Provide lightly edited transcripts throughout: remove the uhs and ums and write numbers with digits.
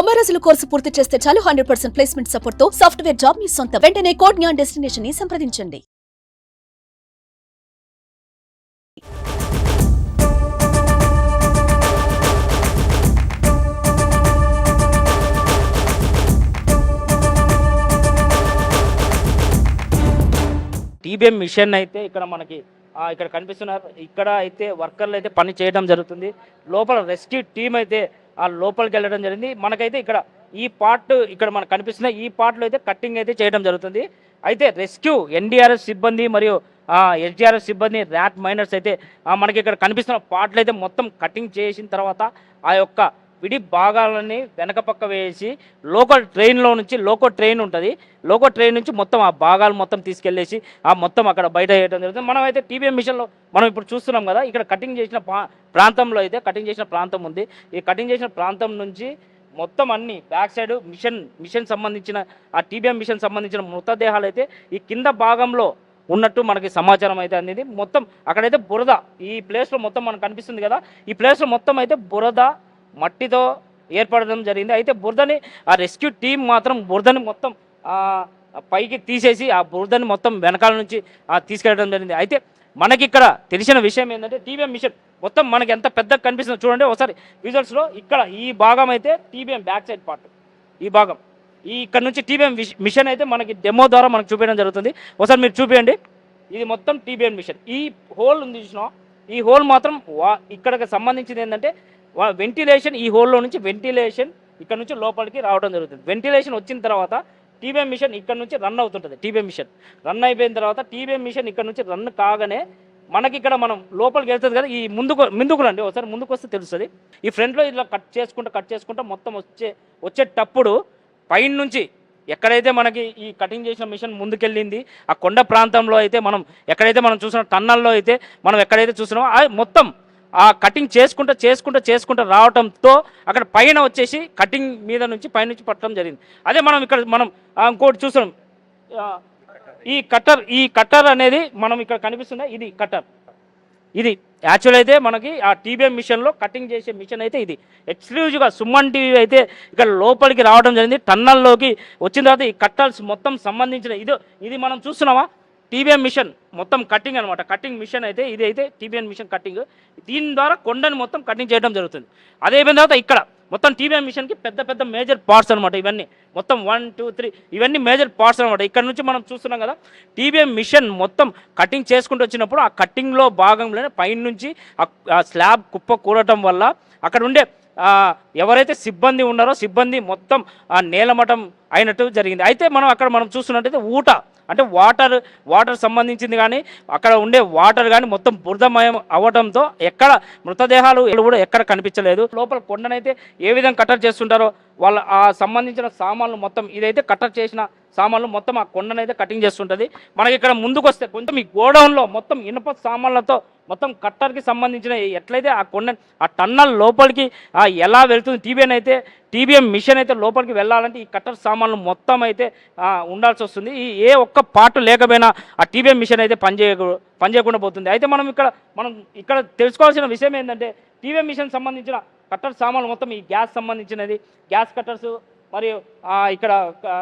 90 రోజుల కోర్సు పూర్తి చేస్తే చాలు 100% ప్లేస్మెంట్ సపోర్ట్ తో సాఫ్ట్వేర్ జాబ్ మీ సొంతం. వెంటనే కోడ్ జ్ఞాన్ డెస్టినేషన్ ని సంప్రదించండి. టీబీఎం మిషన్ అయితే ఇక్కడ మనకి ఇక్కడ కనిపిస్తున్నారు. ఇక్కడ అయితే వర్కర్లు అయితే పని చేయడం జరుగుతుంది. లోపల రెస్క్యూ టీం అయితే లోపలికి వెళ్ళడం జరిగింది. మనకైతే ఇక్కడ ఈ పార్ట్ ఇక్కడ మనకు కనిపిస్తున్న ఈ పార్ట్లో అయితే కట్టింగ్ అయితే చేయడం జరుగుతుంది. అయితే రెస్క్యూ ఎన్డీఆర్ఎఫ్ సిబ్బంది మరియు ఎస్డీఆర్ఎఫ్ సిబ్బంది ర్యాట్ మైనర్స్ అయితే మనకి ఇక్కడ కనిపిస్తున్న పార్ట్లు అయితే మొత్తం కటింగ్ చేసిన తర్వాత ఆ యొక్క విడి భాగాలని వెనక పక్క వేసి లోకల్ ట్రైన్ ఉంటుంది. లోకల్ ట్రైన్ నుంచి మొత్తం ఆ భాగాలు మొత్తం తీసుకెళ్ళేసి మొత్తం అక్కడ బయట వేయడం జరుగుతుంది. మనం అయితే టీబీఎం మిషన్లో మనం ఇప్పుడు చూస్తున్నాం కదా, ఇక్కడ కటింగ్ చేసిన ప్రాంతంలో అయితే కటింగ్ చేసిన ప్రాంతం ఉంది. ఈ కటింగ్ చేసిన ప్రాంతం నుంచి మొత్తం అన్ని బ్యాక్ సైడ్ మిషన్ సంబంధించిన టీబీఎం మిషన్ సంబంధించిన మృతదేహాలు అయితే ఈ కింద భాగంలో ఉన్నట్టు మనకి సమాచారం అయితే అందింది. మొత్తం అక్కడైతే బురద ఈ ప్లేస్లో మొత్తం మనకు కనిపిస్తుంది కదా, ఈ ప్లేస్లో మొత్తం అయితే బురద మట్టితో ఏర్పడడం జరిగింది. అయితే బురదని రెస్క్యూ టీం మాత్రం బురదని మొత్తం పైకి తీసేసి ఆ బురదని మొత్తం వెనకాల నుంచి తీసుకెళ్ళడం జరిగింది. అయితే మనకి ఇక్కడ తెలిసిన విషయం ఏంటంటే టీబీఎం మిషన్ మొత్తం మనకి ఎంత పెద్దగా కనిపిస్తుందో చూడండి ఒకసారి విజువల్స్లో. ఇక్కడ ఈ భాగం అయితే టీబీఎం బ్యాక్ సైడ్ పార్ట్, ఈ భాగం ఇక్కడ నుంచి టీబీఎం మిషన్ అయితే మనకి డెమో ద్వారా మనకు చూపించడం జరుగుతుంది. ఒకసారి మీరు చూపించండి. ఇది మొత్తం టీబీఎం మిషన్. ఈ హోల్ ఉంది చూసినా, ఈ హోల్ మాత్రం ఇక్కడికి సంబంధించింది ఏంటంటే వెంటిలేషన్. ఈ హోల్లో నుంచి వెంటిలేషన్ ఇక్కడ నుంచి లోపలికి రావడం జరుగుతుంది. వెంటిలేషన్ వచ్చిన తర్వాత టీబీఎం మిషన్ ఇక్కడ నుంచి రన్ అవుతుంటుంది. టీబీఎం మిషన్ రన్ అయిపోయిన తర్వాత టీబీఎం మిషన్ ఇక్కడ నుంచి రన్ కాగానే మనకి ఇక్కడ మనం లోపలికి వెళ్తుంది కదా, ఈ ముందుకు రండి ఒకసారి, ముందుకు వస్తే తెలుస్తుంది. ఈ ఫ్రంట్లో ఇలా కట్ చేసుకుంటా మొత్తం వచ్చేటప్పుడు పైన నుంచి ఎక్కడైతే మనకి ఈ కటింగ్ చేసిన మిషన్ ముందుకెళ్ళింది ఆ కొండ ప్రాంతంలో అయితే మనం ఎక్కడైతే మనం చూసిన టన్నల్లో అయితే మనం ఎక్కడైతే చూస్తున్నామో మొత్తం కటింగ్ చేసుకుంటూ రావడంతో అక్కడ పైన వచ్చేసి కటింగ్ మీద నుంచి పైనుంచి పట్టడం జరిగింది. అదే మనం ఇంకోటి చూస్తున్నాం. ఈ కట్టర్ అనేది మనం ఇక్కడ కనిపిస్తుందా, ఇది కట్టర్. ఇది యాక్చువల్ అయితే మనకి టీబీఎం మిషన్లో కటింగ్ చేసే మిషన్ అయితే ఇది ఎక్స్క్లూజివ్గా సుమన్ టీవీ అయితే ఇక్కడ లోపలికి రావడం జరిగింది. టన్నల్లోకి వచ్చిన తర్వాత ఈ కట్టర్స్ మొత్తం సంబంధించిన ఇది మనం చూస్తున్నామా టీబీఎం మిషన్ మొత్తం కటింగ్ అనమాట. కటింగ్ మిషన్ అయితే ఇది అయితే టీబీఎం మిషన్ కటింగ్. దీని ద్వారా కొండని మొత్తం కటింగ్ చేయడం జరుగుతుంది. అదే అయిపోయిన తర్వాత ఇక్కడ మొత్తం టీబీఎం మిషన్కి పెద్ద మేజర్ పార్ట్స్ అనమాట. ఇవన్నీ మొత్తం 1, 2, 3 ఇవన్నీ మేజర్ పార్ట్స్ అనమాట. ఇక్కడ నుంచి మనం చూస్తున్నాం కదా, టీబీఎం మిషన్ మొత్తం కటింగ్ చేసుకుంటూ వచ్చినప్పుడు ఆ కటింగ్లో భాగంలోనే పైన నుంచి ఆ స్లాబ్ కుప్ప కూడటం వల్ల అక్కడ ఉండే ఎవరైతే సిబ్బంది ఉన్నారో సిబ్బంది మొత్తం నేలమటం అయినట్టు జరిగింది. అయితే మనం చూస్తున్నట్టయితే అంటే వాటర్ సంబంధించింది కానీ అక్కడ ఉండే వాటర్ కానీ మొత్తం బురదమయం అవ్వడంతో ఎక్కడ మృతదేహాలు కూడా ఎక్కడ కనిపించలేదు. లోపల కొండనైతే ఏ విధంగా కట్టర్ చేస్తుంటారో వాళ్ళ సంబంధించిన సామాన్లు మొత్తం ఇదైతే కట్టర్ చేసిన సామాన్లు మొత్తం ఆ కొండనైతే కటింగ్ చేస్తుంటుంది. మనకి ఇక్కడ ముందుకు వస్తే కొంచెం ఈ గోడౌన్లో మొత్తం ఇనుప సామాన్లతో మొత్తం కట్టర్కి సంబంధించిన ఎట్లయితే ఆ కొండ ఆ టన్నల్ లోపలికి ఎలా వెళ్తుంది టీబీఎం మిషన్ అయితే లోపలికి వెళ్ళాలంటే ఈ కట్టర్ సామాన్లు మొత్తం అయితే ఉండాల్సి వస్తుంది. ఏ ఒక్క పార్ట్ లేకపోయినా ఆ టీబీఎం మిషన్ అయితే పనిచేయకుండా పోతుంది. అయితే మనం ఇక్కడ తెలుసుకోవాల్సిన విషయం ఏంటంటే టీబీఎం మిషన్ సంబంధించిన కట్టర్ సామాన్లు మొత్తం ఈ గ్యాస్ సంబంధించినది, గ్యాస్ కట్టర్స్ మరియు ఇక్కడ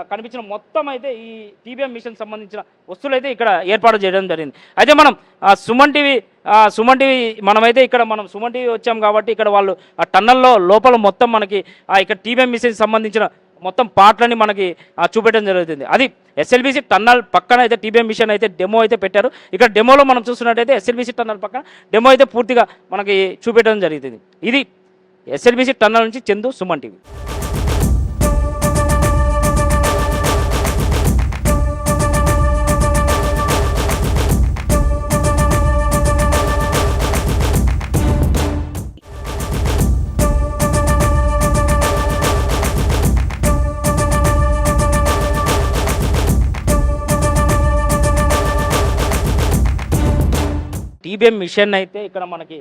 కనిపించిన మొత్తం అయితే ఈ టీబీఎం మిషన్ సంబంధించిన వస్తువులు అయితే ఇక్కడ ఏర్పాటు చేయడం జరిగింది. అయితే మనం సుమన్ టీవీ మనమైతే ఇక్కడ సుమన్ టీవీ వచ్చాం కాబట్టి ఇక్కడ వాళ్ళు ఆ టన్నల్లో లోపల మొత్తం మనకి ఇక్కడ టీబీఎం మిషన్ సంబంధించిన మొత్తం పార్ట్లని మనకి చూపెట్టడం జరుగుతుంది. అది ఎస్ఎల్బీసీ టన్నల్ పక్కన అయితే టీబీఎం మిషన్ అయితే డెమో అయితే పెట్టారు. ఇక్కడ డెమోలో మనం చూస్తున్నట్టయితే ఎస్ఎల్బీసీ టన్నల్ పక్కన డెమో అయితే పూర్తిగా మనకి చూపెట్టడం జరుగుతుంది. ఇది ఎస్ఎల్బీసీ టన్నల్ నుంచి Chandu, Suman TV. TBM machine అయితే ఇక్కడ మనకి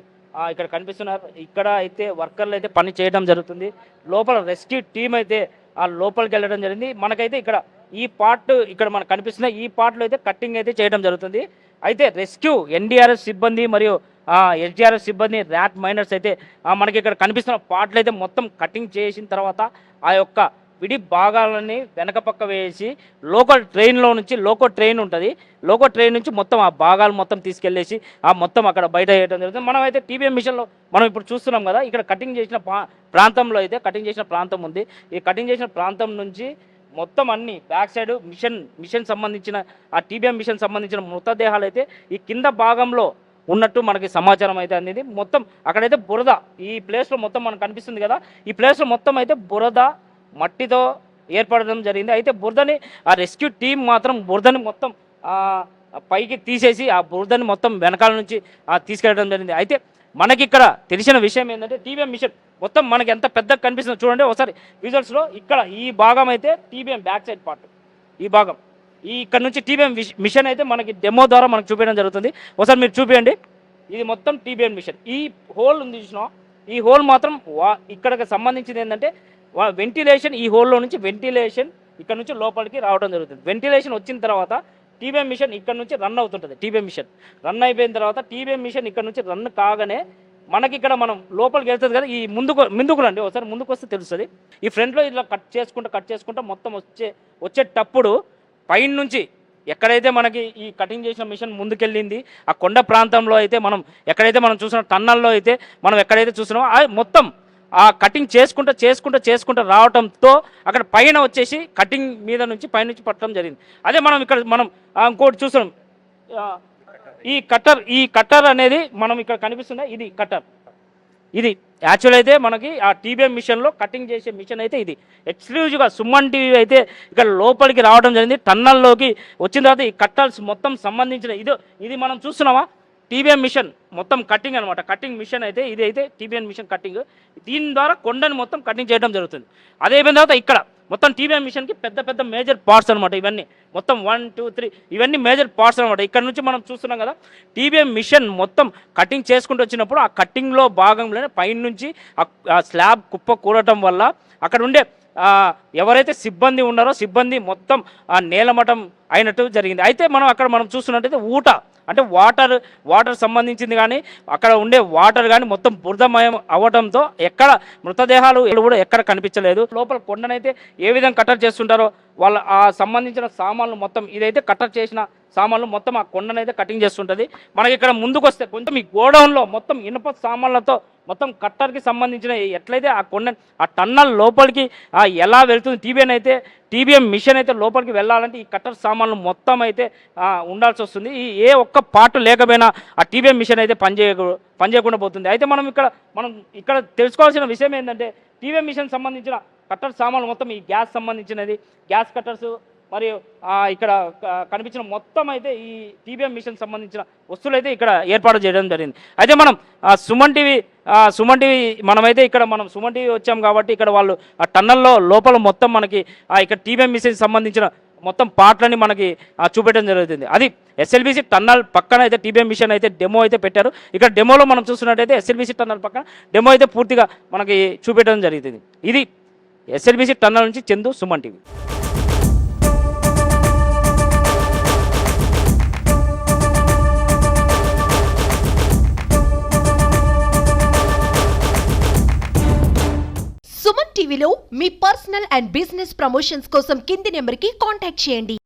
ఇక్కడ కనిపిస్తున్నారు. ఇక్కడ అయితే వర్కర్లు అయితే పని చేయడం జరుగుతుంది. లోపల రెస్క్యూ టీం అయితే లోపలికి వెళ్ళడం జరిగింది. మనకైతే ఇక్కడ ఈ పార్ట్ ఇక్కడ మనకు కనిపిస్తున్న ఈ పార్ట్లో అయితే కట్టింగ్ అయితే చేయడం జరుగుతుంది. అయితే రెస్క్యూ ఎన్డీఆర్ఎఫ్ సిబ్బంది మరియు ఎస్డిఆర్ఎఫ్ సిబ్బంది ర్యాట్ మైనర్స్ అయితే మనకి ఇక్కడ కనిపిస్తున్న పార్ట్లు అయితే మొత్తం కటింగ్ చేసిన తర్వాత ఆ యొక్క విడి భాగాలని వెనక పక్క వేసి లోకల్ ట్రైన్ ఉంటుంది, లోకల్ ట్రైన్ నుంచి మొత్తం ఆ భాగాలు మొత్తం తీసుకెళ్ళేసి మొత్తం అక్కడ బయట వేయడం జరుగుతుంది. మనం అయితే టీబీఎం మిషన్లో మనం ఇప్పుడు చూస్తున్నాం కదా, ఇక్కడ కటింగ్ చేసిన ప్రాంతంలో అయితే కటింగ్ చేసిన ప్రాంతం ఉంది. ఈ కటింగ్ చేసిన ప్రాంతం నుంచి మొత్తం అన్ని బ్యాక్ సైడ్ మిషన్ సంబంధించిన ఆ టీబీఎం మిషన్ సంబంధించిన మృతదేహాలు అయితే ఈ కింద భాగంలో ఉన్నట్టు మనకి సమాచారం అయితే అందింది. మొత్తం అక్కడైతే బురద, ఈ ప్లేస్లో మొత్తం మనకు కనిపిస్తుంది కదా, ఈ ప్లేస్లో మొత్తం అయితే బురద మట్టితో ఏర్పడడం జరిగింది. అయితే బురదని ఆ రెస్క్యూ టీం మాత్రం బురదని మొత్తం పైకి తీసేసి ఆ బురదని మొత్తం వెనకాల నుంచి తీసుకెళ్ళడం జరిగింది. అయితే మనకి ఇక్కడ తెలిసిన విషయం ఏంటంటే టీబీఎం మిషన్ మొత్తం మనకి ఎంత పెద్దగా కనిపిస్తుందో చూడండి ఒకసారి విజువల్స్లో. ఇక్కడ ఈ భాగం అయితే టీబీఎం బ్యాక్ సైడ్ పార్ట్, ఈ భాగం ఇక్కడ నుంచి టీబీఎం మిషన్ అయితే మనకి డెమో ద్వారా మనకు చూపించడం జరుగుతుంది. ఒకసారి మీరు చూపించండి. ఇది మొత్తం టీబీఎం మిషన్. ఈ హోల్ ఉంది చూసినా, ఈ హోల్ మాత్రం ఇక్కడికి సంబంధించింది ఏంటంటే వెంటిలేషన్, ఈ హోల్లో నుంచి వెంటిలేషన్ ఇక్కడ నుంచి లోపలికి రావడం జరుగుతుంది. వెంటిలేషన్ వచ్చిన తర్వాత టీబీఎం మిషన్ ఇక్కడ నుంచి రన్ అవుతుంటుంది. టీబీఎం మిషన్ రన్ అయిపోయిన తర్వాత టీబీఎం మిషన్ ఇక్కడ నుంచి రన్ కాగానే మనకి ఇక్కడ మనం లోపలికి వెళ్తుంది కదా, ఈ ముందుకు రండి ఒకసారి, ముందుకు వస్తే తెలుస్తుంది. ఈ ఫ్రంట్లో ఇలా కట్ చేసుకుంటా మొత్తం వచ్చేటప్పుడు పైన నుంచి ఎక్కడైతే మనకి ఈ కటింగ్ చేసిన మిషన్ ముందుకెళ్ళింది ఆ కొండ ప్రాంతంలో అయితే మనం ఎక్కడైతే మనం చూసిన టన్నల్లో అయితే మనం ఎక్కడైతే చూస్తున్నామో మొత్తం ఆ కటింగ్ చేసుకుంటూ రావడంతో అక్కడ పైన వచ్చేసి కటింగ్ మీద నుంచి పైనుంచి పట్టడం జరిగింది. అదే మనం ఇంకోటి చూస్తున్నాం, ఈ కట్టర్ అనేది మనం ఇక్కడ కనిపిస్తుంది, ఇది కట్టర్. ఇది యాక్చువల్ అయితే మనకి ఆ టీబీఎం మిషన్లో కటింగ్ చేసే మిషన్ అయితే ఇది ఎక్స్క్లూజివ్గా సుమన్ టీవీ అయితే ఇక్కడ లోపలికి రావడం జరిగింది. టన్నల్లోకి వచ్చిన తర్వాత ఈ కట్టర్స్ మొత్తం సంబంధించిన ఇది మనం చూస్తున్నామా టీబీఎం మిషన్ మొత్తం కటింగ్ అనమాట. కటింగ్ మిషన్ అయితే ఇది అయితే టీబీఎం మిషన్ కటింగ్, దీని ద్వారా కొండని మొత్తం కటింగ్ చేయడం జరుగుతుంది. అదే అయిపోయిన తర్వాత ఇక్కడ మొత్తం టీబీఎం మిషన్కి పెద్ద మేజర్ పార్ట్స్ అనమాట. ఇవన్నీ మొత్తం 1, 2, 3 ఇవన్నీ మేజర్ పార్ట్స్ అనమాట. ఇక్కడ నుంచి మనం చూస్తున్నాం కదా, టీబీఎం మిషన్ మొత్తం కటింగ్ చేసుకుంటూ వచ్చినప్పుడు ఆ కటింగ్లో భాగంలోనే పైన నుంచి ఆ స్లాబ్ కుప్ప కూడటం వల్ల అక్కడ ఉండే ఎవరైతే సిబ్బంది ఉన్నారో సిబ్బంది మొత్తం నేలమటం అయినట్టు జరిగింది. అయితే మనం చూస్తున్నట్టయితే అంటే వాటర్ సంబంధించింది కానీ అక్కడ ఉండే వాటర్ కానీ మొత్తం బురదమయం అవ్వడంతో ఎక్కడ మృతదేహాలు కూడా ఎక్కడ కనిపించలేదు. లోపల కొండనైతే ఏ విధంగా కట్టర్ చేస్తుంటారో వాళ్ళ ఆ సంబంధించిన సామాన్లు మొత్తం ఇదైతే కట్టర్ చేసిన సామాన్లు మొత్తం ఆ కొండనైతే కటింగ్ చేస్తుంటుంది. మనకి ఇక్కడ ముందుకు వస్తే కొంచెం ఈ గోడౌన్లో మొత్తం ఇనుప సామాన్లతో మొత్తం కట్టర్కి సంబంధించిన ఎట్లయితే ఆ కొండ ఆ టన్నల్ లోపలికి ఎలా వెళ్తుంది టీబీఎం మిషన్ అయితే లోపలికి వెళ్ళాలంటే ఈ కట్టర్ సామాన్లు మొత్తం అయితే ఉండాల్సి వస్తుంది. ఏ ఒక్క పార్ట్ లేకపోయినా ఆ టీబీఎం మిషన్ అయితే పనిచేయకుండా పోతుంది. అయితే మనం ఇక్కడ తెలుసుకోవాల్సిన విషయం ఏంటంటే టీబీఎం మిషన్ సంబంధించిన కట్టర్ సామాన్లు మొత్తం ఈ గ్యాస్ సంబంధించినది, గ్యాస్ కట్టర్స్ మరియు ఇక్కడ కనిపించిన మొత్తం అయితే ఈ టీబీఎం మిషన్ సంబంధించిన వస్తువులు అయితే ఇక్కడ ఏర్పాటు చేయడం జరిగింది. అయితే మనం సుమన్ టీవీ మనమైతే ఇక్కడ సుమన్ టీవీ వచ్చాం కాబట్టి ఇక్కడ వాళ్ళు ఆ టన్నల్లో లోపల మొత్తం మనకి ఇక్కడ టీబీఎం మిషన్ సంబంధించిన మొత్తం పార్ట్లని మనకి చూపెట్టడం జరుగుతుంది. అది ఎస్ఎల్బీసీ టన్నల్ పక్కన అయితే టీబీఎం మిషన్ అయితే డెమో అయితే పెట్టారు. ఇక్కడ డెమోలో మనం చూస్తున్నట్టయితే ఎస్ఎల్బీసీ టన్నల్ పక్కన డెమో అయితే పూర్తిగా మనకి చూపెట్టడం జరుగుతుంది. ఇది ఎస్ఎల్బీసీ టన్నల్ నుంచి చందు, సుమన్ టీవీ. సుమన్ టీవీలో మీ పర్సనల్ అండ్ బిజినెస్ ప్రమోషన్స్ కోసం కింది నెంబర్కి కాంటాక్ట్ చేయండి.